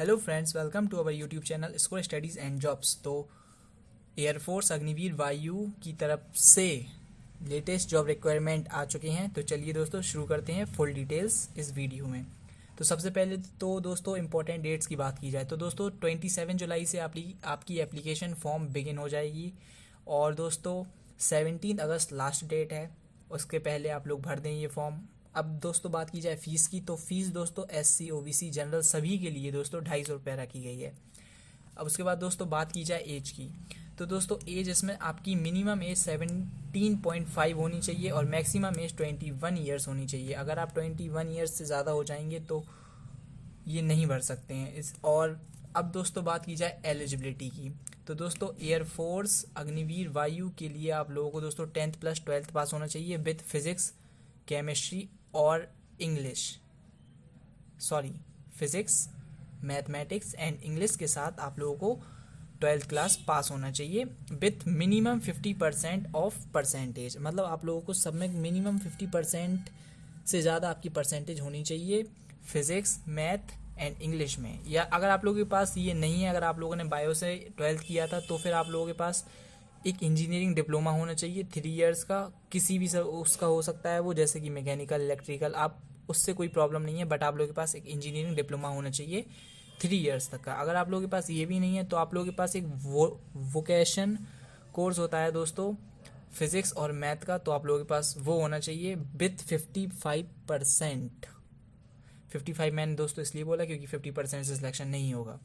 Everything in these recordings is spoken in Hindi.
Hello friends, welcome to our YouTube channel school studies and jobs. तो एयरफोर्स अग्निवीर वायु की तरफ से लेटेस्ट जॉब रिक्वायरमेंट आ चुके हैं। तो चलिए दोस्तों शुरू करते हैं फुल डिटेल्स इस वीडियो में। तो सबसे पहले तो दोस्तों इंपॉर्टेंट डेट्स की बात की जाए तो दोस्तों 27 जुलाई से आपकी एप्लीकेशन फॉर्म बिगिन हो जाएगी और दोस्तों 17 अगस्त लास्ट डेट है। उसके पहले आप लोग भर दें ये फॉर्म। अब दोस्तों बात की जाए फ़ीस की, तो फीस दोस्तों SC OBC जनरल सभी के लिए दोस्तों 250 रुपये रखी गई है। अब उसके बाद दोस्तों बात की जाए एज की, तो दोस्तों एज इसमें आपकी मिनिमम एज 17.5 होनी चाहिए और मैक्सिमम एज 21 ईयर्स होनी चाहिए। अगर आप 21 ईयर्स से ज़्यादा हो जाएंगे तो ये नहीं भर सकते हैं और अब दोस्तों बात की जाए एलिजिबिलिटी की, तो दोस्तों एयरफोर्स अग्निवीर वायु के लिए आप लोगों को दोस्तों 10th + 12th पास होना चाहिए विथ फिजिक्स, केमिस्ट्री और फिजिक्स, मैथमेटिक्स एंड इंग्लिश के साथ आप लोगों को 12th क्लास पास होना चाहिए विथ मिनिमम 50% ऑफ परसेंटेज। मतलब आप लोगों को सब में मिनिमम 50% से ज़्यादा आपकी परसेंटेज होनी चाहिए फिजिक्स, मैथ एंड इंग्लिश में। या अगर आप लोगों के पास ये नहीं है, अगर आप लोगों ने बायो से 12th किया था तो फिर आप लोगों के पास एक इंजीनियरिंग डिप्लोमा होना चाहिए 3 इयर्स का, किसी भी उसका हो सकता है वो, जैसे कि मैकेनिकल, इलेक्ट्रिकल, आप उससे कोई प्रॉब्लम नहीं है, बट आप लोगों के पास एक इंजीनियरिंग डिप्लोमा होना चाहिए 3 इयर्स तक का। अगर आप लोगों के पास ये भी नहीं है तो आप लोगों के पास एक वोकेशन कोर्स होता है दोस्तों फिजिक्स और मैथ का, तो आप लोगों के पास वो होना चाहिए विथ 55%। 55 मैंने दोस्तों इसलिए बोला क्योंकि 50% से सिलेक्शन नहीं होगा।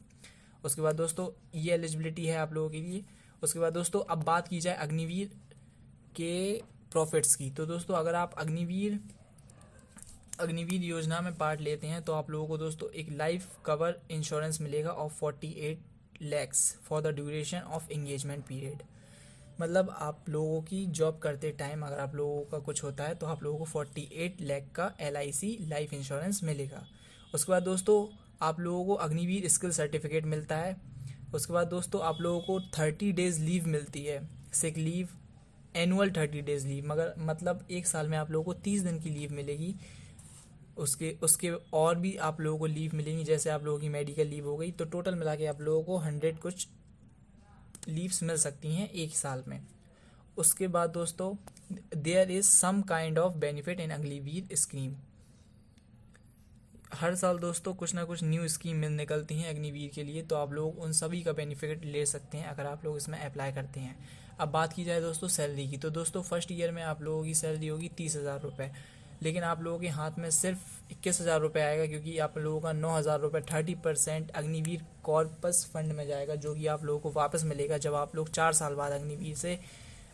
उसके बाद दोस्तों ये एलिजिबिलिटी है आप लोगों के लिए। उसके बाद दोस्तों अब बात की जाए अग्निवीर के प्रॉफिट्स की, तो दोस्तों अगर आप अग्निवीर योजना में पार्ट लेते हैं तो आप लोगों को दोस्तों एक लाइफ कवर इंश्योरेंस मिलेगा of 48 lakhs for the duration of engagement period. मतलब आप लोगों की जॉब करते टाइम अगर आप लोगों का कुछ होता है तो आप लोगों को 48 लाख का LIC लाइफ इंश्योरेंस मिलेगा। उसके बाद दोस्तों आप लोगों को अग्निवीर स्किल सर्टिफिकेट मिलता है। उसके बाद दोस्तों आप लोगों को 30 डेज़ लीव मिलती है, sick leave, annual 30 days leave, मगर मतलब एक साल में आप लोगों को 30 दिन की लीव मिलेगी। उसके और भी आप लोगों को लीव मिलेंगी, जैसे आप लोगों की मेडिकल लीव हो गई, तो टोटल मिला के आप लोगों को 100 कुछ लीव्स मिल सकती हैं एक साल में। उसके बाद दोस्तों there is some kind of benefit in Agniveer scheme. हर साल दोस्तों कुछ ना कुछ न्यू स्कीम निकलती हैं अग्निवीर के लिए, तो आप लोग उन सभी का बेनिफिट ले सकते हैं अगर आप लोग इसमें अप्लाई करते हैं। अब बात की जाए दोस्तों सैलरी की, तो दोस्तों फर्स्ट ईयर में आप लोगों की सैलरी होगी 30,000 रुपये, लेकिन आप लोगों के हाथ में सिर्फ 21,000 रुपये आएगा क्योंकि आप लोगों का 9,000 रुपये 30% अग्निवीर कॉर्पस फंड में जाएगा, जो कि आप लोगों को वापस मिलेगा जब आप लोग 4 साल बाद अग्निवीर से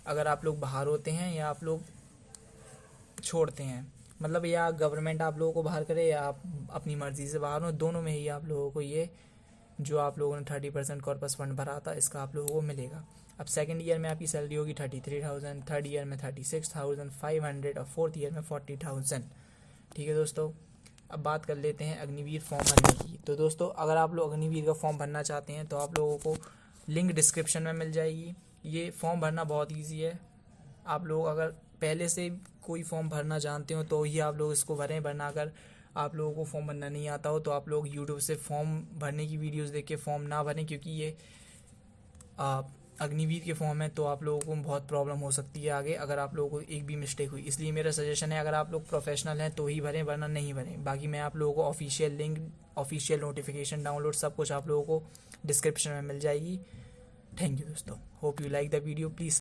अगर आप लोग बाहर होते हैं या आप लोग छोड़ते हैं। मतलब या गवर्नमेंट आप लोगों को बाहर करे या आप अपनी मर्ज़ी से बाहर हो, दोनों में ही आप लोगों को ये जो आप लोगों ने 30% कॉर्पस फंड भरा था इसका आप लोगों को मिलेगा। अब सेकंड ईयर में आपकी सैलरी होगी 33,000, थर्ड ईयर में 36,500 और फोर्थ ईयर में 40,000। ठीक है दोस्तों, अब बात कर लेते हैं अग्निवीर फॉर्म भरने की। तो दोस्तों अगर आप लोग अग्निवीर का फॉर्म भरना चाहते हैं तो आप लोगों को लिंक डिस्क्रिप्शन में मिल जाएगी। ये फॉर्म भरना बहुत ईजी है। आप लोग अगर पहले से कोई फॉर्म भरना जानते हो तो ही आप लोग इसको भरें, वरना अगर आप लोगों को फॉर्म भरना नहीं आता हो तो आप लोग यूट्यूब से फॉर्म भरने की वीडियोस देख के फॉर्म ना भरें, क्योंकि ये अग्निवीर के फॉर्म है तो आप लोगों को बहुत प्रॉब्लम हो सकती है आगे अगर आप लोगों को एक भी मिस्टेक हुई। इसलिए मेरा सजेशन है अगर आप लोग प्रोफेशनल हैं तो ही भरें, वरना नहीं भरें। बाकी मैं आप लोगों को official link, official notification download सब कुछ आप लोगों को डिस्क्रिप्शन में मिल जाएगी। थैंक यू दोस्तों, hope you like the video. Please